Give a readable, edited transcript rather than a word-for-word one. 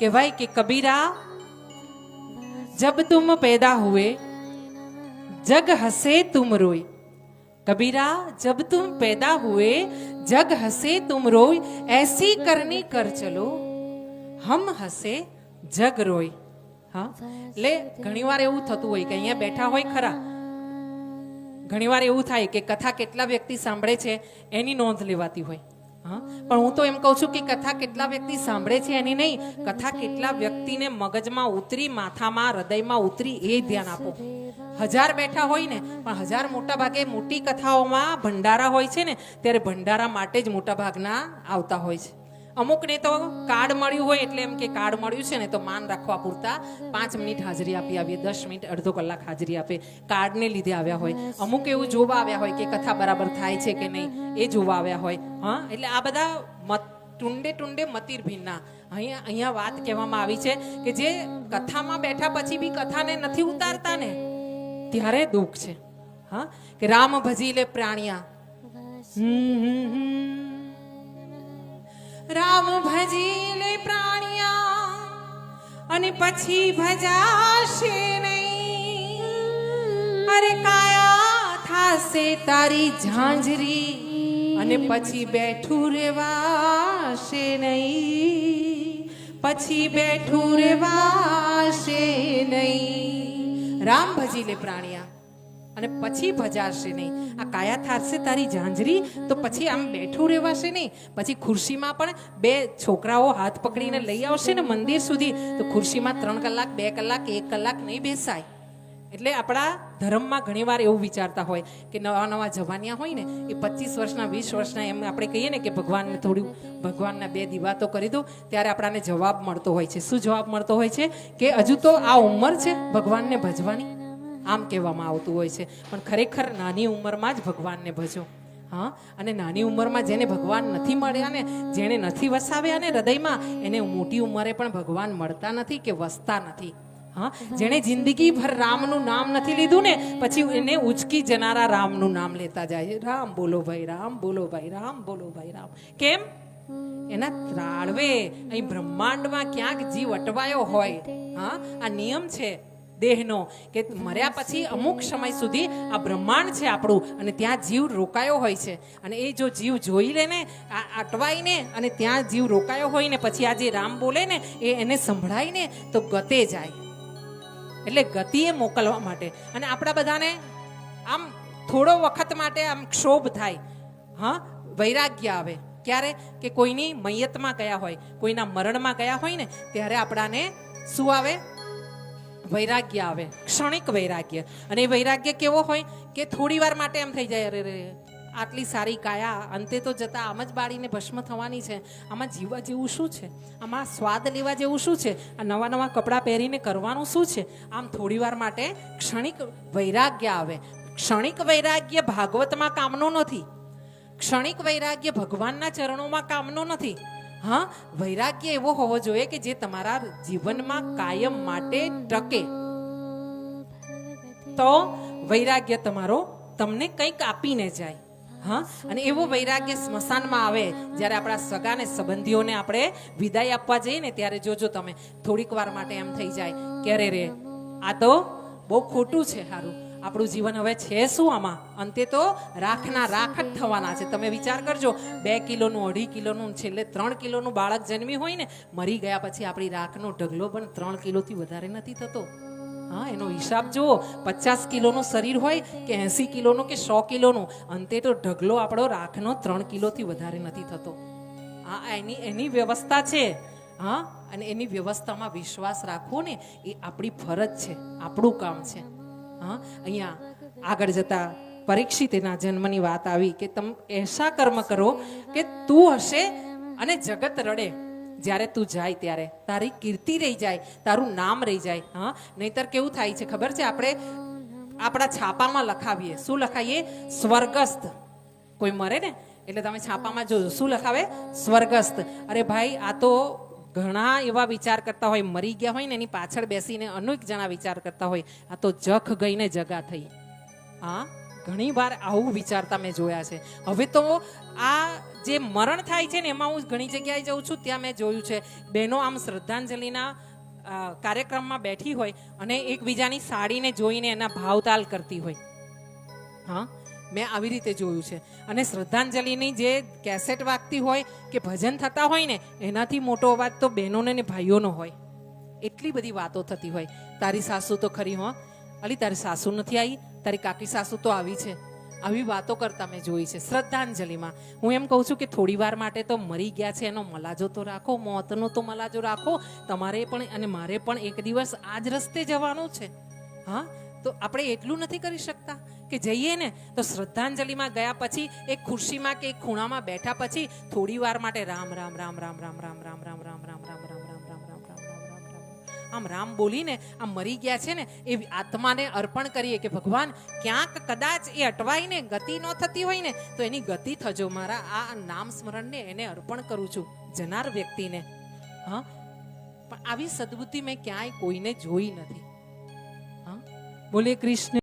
કે ભાઈ કે કબીરા, जब तुम पैदा हुए जग हंसे तुम रोई। कबीरा, जब तुम पैदा हुए जग हंसे तुम रोई, ऐसी करनी कर चलो हम हंसे जग रोई। हाँ, ले घणीवार એવું થતું હોય કે અહીંયા બેઠા હોય ખરા, ઘણીવાર એવું થાય કે કથા કેટલા વ્યક્તિ સાંભળે છે એની નોંધ લેવાતી હોય. હા, પણ હું તો એમ કહું છું કે કથા કેટલા વ્યક્તિ સાંભળે છે એની નહીં, કથા કેટલા વ્યક્તિને મગજમાં ઉતરી, માથામાં, હૃદયમાં ઉતરી એ ધ્યાન આપો. 1000 બેઠા હોય ને, પણ 1000 મોટા ભાગે મોટી કથાઓમાં ભંડારા હોય છે ને, ત્યારે ભંડારા માટે જ મોટા ભાગના આવતા હોય છે. અમુકને તો કાર્ડ મળ્યું હોય એટલે એમ કે કાર્ડ મળ્યું છે ને તો માન રાખવા પૂરતા 5 મિનિટ હાજરી આપી આવીએ, 10 મિનિટ, અડધો કલાક હાજરી આપે, કાર્ડને લીધે આવ્યા હોય. અમુક એવું જોવા આવ્યા હોય કે કથા બરાબર થાય છે કે નહીં એ જોવા આવ્યા હોય. હા, એટલે આ બધા ટુંડે ટુંડે મતીર ભિન્ના. અહીંયા વાત કહેવામાં આવી છે કે જે કથામાં બેઠા પછી બી કથાને નથી ઉતારતા ને ત્યારે દુઃખ છે. હા, કે રામ ભજી લે પ્રાણિયા, રામ ભજી લે પ્રાણિયા અને પછી ભજાશે નહીં. અરે કાયા થાશે તારી ઝાંઝરી અને પછી બેઠું રેવાશે નહીં, પછી બેઠું રેવાશે નહીં. રામ ભજી લે પ્રાણિયા અને પછી ભજાશે નહીં. આ કાયા થાશે તારી ઝાંઝરી તો પછી આમ બેઠું રહેવાશે નહીં. પછી ખુરશીમાં પણ 2 છોકરાઓ હાથ પકડીને લઈ આવશે ને મંદિર સુધી તો ખુરશીમાં 3 કલાક, 2 કલાક, 1 કલાક નહીં બેસાય. એટલે આપણા ધર્મમાં ઘણીવાર એવું વિચારતા હોય કે નવા નવા જવાનિયા હોય ને એ 25 વર્ષના 20 વર્ષના એમ આપણે કહીએ ને કે ભગવાનને થોડું ભગવાનના 2 દીવાતો કરી દો, ત્યારે આપણાને જવાબ મળતો હોય છે. શું જવાબ મળતો હોય છે? કે હજુ તો આ ઉંમર છે ભગવાનને ભજવાની, આમ કહેવામાં આવતું હોય છે. પણ ખરેખર નાની ઉંમરમાં જ ભગવાનને ભજો. હા, અને નાની ઉંમરમાં જેને ભગવાન નથી મળ્યા ને, જેને નથી વસાવ્યા ને હૃદયમાં, એને મોટી ઉંમરે પણ ભગવાન મળતા નથી કે વસતા નથી. હા, જેણે જિંદગીભર રામનું નામ નથી લીધું ને પછી એને ઉચકી જનારા રામનું નામ લેતા જાય. રામ બોલો ભાઈ, રામ બોલો ભાઈ, રામ બોલો ભાઈ, રામ. કેમ? એના ત્રાળવે અહીં બ્રહ્માંડમાં ક્યાંક જીવ અટવાયો હોય. હા, આ નિયમ છે દેહનો કે મર્યા પછી અમુક સમય સુધી આ બ્રહ્માંડ છે આપણું અને ત્યાં જીવ રોકાયો હોય છે. અને એ જો જીવ જોઈ લે ને, અટવાઈને અને ત્યાં જીવ રોકાયો હોય ને પછી આ જે રામ બોલે ને એને સંભળાય ને તો ગતે જાય. એટલે ગતિએ મોકલવા માટે. અને આપણા બધાને આમ થોડો વખત માટે આમ ક્ષોભ થાય. હા, વૈરાગ્ય આવે. ક્યારે? કે કોઈની મૈયતમાં ગયા હોય, કોઈના મરણમાં ગયા હોય ને ત્યારે આપણાને શું આવે? વૈરાગ્ય આવે, ક્ષણિક વૈરાગ્ય. અને એ વૈરાગ્ય કેવો હોય કે થોડી વાર માટે એમ થઈ જાય, અરે રે આટલી સારી કાયા અંતે તો જતા આમ જ બાળીને ભસ્મ થવાની છે, આમાં જીવવા જેવું શું છે, આમાં સ્વાદ લેવા જેવું શું છે, આ નવા નવા કપડાં પહેરીને કરવાનું શું છે. આમ થોડી વાર માટે ક્ષણિક વૈરાગ્ય આવે. ક્ષણિક વૈરાગ્ય ભાગવતમાં કામનો નથી, ક્ષણિક વૈરાગ્ય ભગવાનના ચરણોમાં કામનો નથી. હા, વૈરાગ્ય એવો હોવો જોઈએ કે જે તમારા જીવનમાં કાયમ માટે ટકે. તો વૈરાગ્ય તમારો તમને કંઈક આપીને જાય. હા, અને એવો વૈરાગ્ય સ્મશાનમાં આવે જ્યારે આપણા સગા ને સંબંધીઓને આપણે વિદાય આપવા જઈએ ને ત્યારે જોજો તમે થોડીક વાર માટે એમ થઈ જાય કે અરે રે આ તો બહુ ખોટું છે, સારું આપણું જીવન હવે છે શું આમાં, અંતે તો રાખના રાખ જ થવાના છે. તમે વિચાર કરજો, 2 કિલોનું, 2.5 કિલોનું, છેલ્લે 3 કિલોનું બાળક જન્મી હોય ને, મરી ગયા પછી આપણી રાખનો ઢગલો પણ 3 કિલોથી વધારે નથી થતો. હા, એનો હિસાબ જુઓ. 50 કિલોનું શરીર હોય કે 80 કિલોનું કે 100 કિલોનું, અંતે તો ઢગલો આપણો રાખનો 3 કિલોથી વધારે નથી થતો. હા, એની વ્યવસ્થા છે. હા, અને એની વ્યવસ્થામાં વિશ્વાસ રાખવો ને એ આપણી ફરજ છે, આપણું કામ છે. હા, અહીંયા આગળ જતા પરીક્ષિતના જન્મની વાત આવી કે તમે એસા કર્મ કરો કે તું હશે અને જગત રડે. જ્યારે તું જાય ત્યારે તારી કીર્તિ રહી જાય, તારું નામ રહી જાય. હા, નહીતર કેવું થાય છે ખબર છે? આપણે આપણા છાપામાં લખાવીએ, શું લખાવીએ? સ્વર્ગસ્થ. કોઈ મરે ને એટલે તમે છાપામાં જોજો શું લખાવે? સ્વર્ગસ્થ. અરે ભાઈ, આ તો ઘણા એવા વિચાર કરતા હોય, મરી ગયા હોય ને એની પાછળ બેસીને અનેક જણા વિચાર કરતા હોય આ તો જખ ગઈને જગા થઈ. હા, ઘણી વાર આવું વિચારતા મેં જોયા છે. હવે તો આ જે મરણ થાય છે ને એમાં હું ઘણી જગ્યાએ જઉં છું, ત્યાં મેં જોયું છે બહેનો આમ શ્રદ્ધાંજલિના કાર્યક્રમમાં બેઠી હોય અને એકબીજાની સાડીને જોઈને એના ભાવતાલ કરતી હોય. હા, મેં આવી રીતે જોયું છે. અને શ્રદ્ધાંજલિની જે કેસેટ વાગતી હોય કે ભજન થતા હોય ને એનાથી મોટો અવાજ તો બહેનોને ને ભાઈઓનો હોય. એટલી બધી વાતો થતી હોય. તારી સાસુ તો ખરી, હો અલી તારી સાસુ નથી આવી, તારી કાકી સાસુ તો આવી છે. આવી વાતો કરતા મેં જોઈ છે શ્રદ્ધાંજલિમાં. હું એમ કહું છું કે થોડી વાર માટે તો મરી ગયા છે એનો મલાજો તો રાખો, મોતનો તો મલાજો રાખો. તમારે પણ અને મારે પણ એક દિવસ આ જ રસ્તે જવાનું છે. હા, તો આપણે એટલું નથી કરી શકતા કે જઈએ ને તો શ્રદ્ધાંજલિમાં ગયા પછી એક ખુરશીમાં કે એક ખૂણામાં બેઠા પછી થોડી વાર માટે રામ રામ રામ રામ રામ રામ રામ રામ રામ રામ રામ રામ રામ રામ રામ રામ આમ રામ બોલીને આમ મરી ગયા છે ને એ આત્માને અર્પણ કરીએ કે ભગવાન ક્યાંક કદાચ એ અટવાઈને ગતિ ન થતી હોય ને તો એની ગતિ થજો. મારા આ નામ સ્મરણને એને અર્પણ કરું છું જનાર વ્યક્તિને. હા, પણ આવી સદબુદ્ધિ મેં ક્યાંય કોઈને જોઈ નથી. હા, બોલે કૃષ્ણ.